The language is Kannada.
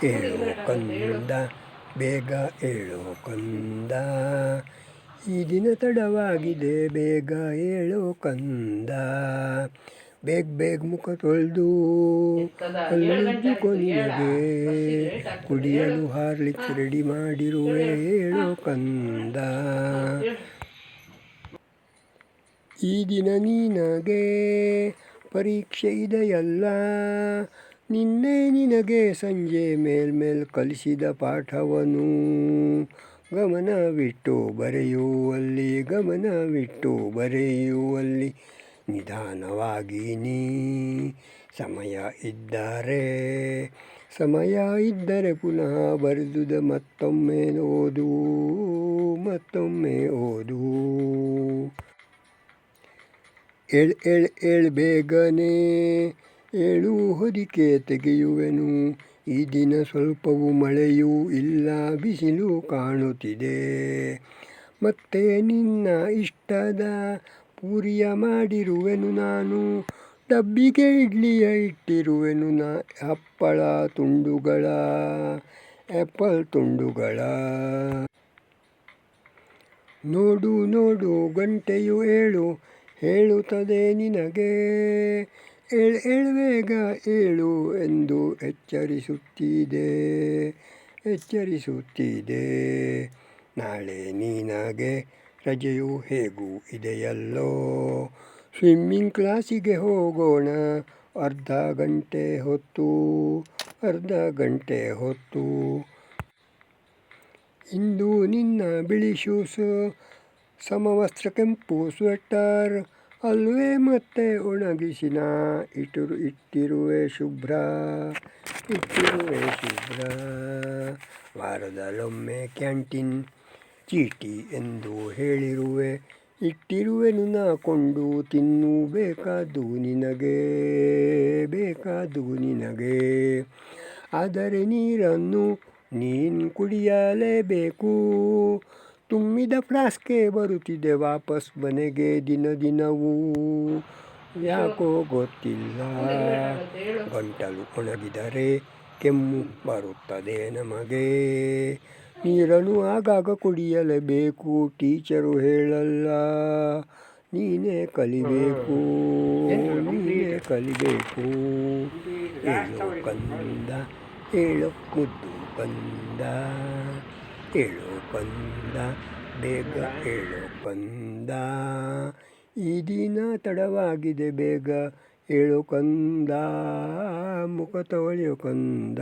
ಏಳು ಕಂದ ಬೇಗ ಏಳು ಕಂದ, ಈ ದಿನ ತಡವಾಗಿದೆ ಬೇಗ ಏಳು ಕಂದ. ಬೇಗ ಬೇಗ ಮುಖ ತೊಳೆದು ಹಲ್ಲುಜ್ಜಿಕೊ ನಿನಗೆ, ಕುಡಿಯಲು ಹಾರ್ಲಿಕ್ಸ್ ರೆಡಿ ಮಾಡಿರುವೆ ಏಳು ಕಂದ. ಈ ದಿನ ನಿನಗೆ ಪರೀಕ್ಷೆ ಇದೆಯಲ್ಲ, ನಿನಗೆ ಸಂಜೆ ಮೇಲ್ಮೇಲ್ ಕಲಿಸಿದ ಪಾಠವನ್ನು ಗಮನವಿಟ್ಟು ಬರೆಯುವಲ್ಲಿ ನಿಧಾನವಾಗಿ ನೀ. ಸಮಯ ಇದ್ದರೆ ಪುನಃ ಬರೆದುದ ಮತ್ತೊಮ್ಮೆ ಓದು. ಏಳ್ ಬೇಗನೆ ಏಳು, ಹೊದಿಕೆ ತೆಗೆಯುವೆನು. ಈ ದಿನ ಸ್ವಲ್ಪವೂ ಮಳೆಯೂ ಇಲ್ಲ, ಬಿಸಿಲು ಕಾಣುತ್ತಿದೆ. ಮತ್ತೆ ನಿನ್ನ ಇಷ್ಟದ ಪೂರಿಯ ಮಾಡಿರುವೆನು ನಾನು, ಡಬ್ಬಿಗೆ ಇಡ್ಲಿಯ ಇಟ್ಟಿರುವೆನು ಹಪ್ಪಳ ತುಂಡುಗಳ, ಆ್ಯಪಲ್ ತುಂಡುಗಳ. ನೋಡು ಗಂಟೆಯು ಹೇಳುತ್ತದೆ ನಿನಗೆ, ಏಳ್ ಬೇಗ ಏಳು ಎಂದು ಎಚ್ಚರಿಸುತ್ತಿದೆ. ನಾಳೆ ನಿನಗೆ ರಜೆಯು ಹೇಗೂ ಇದೆಯಲ್ಲೋ, ಸ್ವಿಮ್ಮಿಂಗ್ ಕ್ಲಾಸಿಗೆ ಹೋಗೋಣ ಅರ್ಧ ಗಂಟೆ ಹೊತ್ತು. ಇಂದು ನಿನ್ನ ಬಿಳಿ ಶೂಸ್, ಸಮವಸ್ತ್ರ ಕೆಂಪು ಸ್ವೆಟರ್ ಅಲ್ವೇ, ಮತ್ತೆ ಒಣಗಿಸಿ ನಾ ಇಟ್ಟಿರುವೆ ಶುಭ್ರ. ವಾರದಲ್ಲೊಮ್ಮೆ ಕ್ಯಾಂಟೀನ್ ಚೀಟಿ ಎಂದು ಹೇಳಿರುವೆ, ಇಟ್ಟಿರುವೆನು ನಾ ಕೊಂಡು ತಿನ್ನು. ಬೇಕಾದ್ದು ನಿನಗೆ, ಆದರೆ ನೀರನ್ನು ನೀನು ಕುಡಿಯಲೇಬೇಕು. ತುಂಬಿದ ಫ್ಲಾಸ್ಕೆ ಬರುತ್ತಿದೆ ವಾಪಸ್ ಮನೆಗೆ ದಿನವೂ, ಯಾಕೋ ಗೊತ್ತಿಲ್ಲ. ಗಂಟಲು ಒಣಗಿದರೆ ಕೆಮ್ಮು ಬರುತ್ತದೆ ನಮಗೆ, ನೀರನ್ನು ಆಗಾಗ ಕುಡಿಯಲೇಬೇಕು. ಟೀಚರು ಹೇಳಲ್ಲ, ನೀನೇ ಕಲಿಬೇಕು. ಏಳು ಕಂದ ಏಳು ಮುದ್ದು ಕಂದ, ಏಳು ಕಂದ ಬೇಗ ಏಳು ಕಂದ. ಈ ದಿನ ತಡವಾಗಿದೆ ಬೇಗ ಏಳು ಕಂದ, ಮುಖ ತೊಳೆಯೋ ಕಂದ.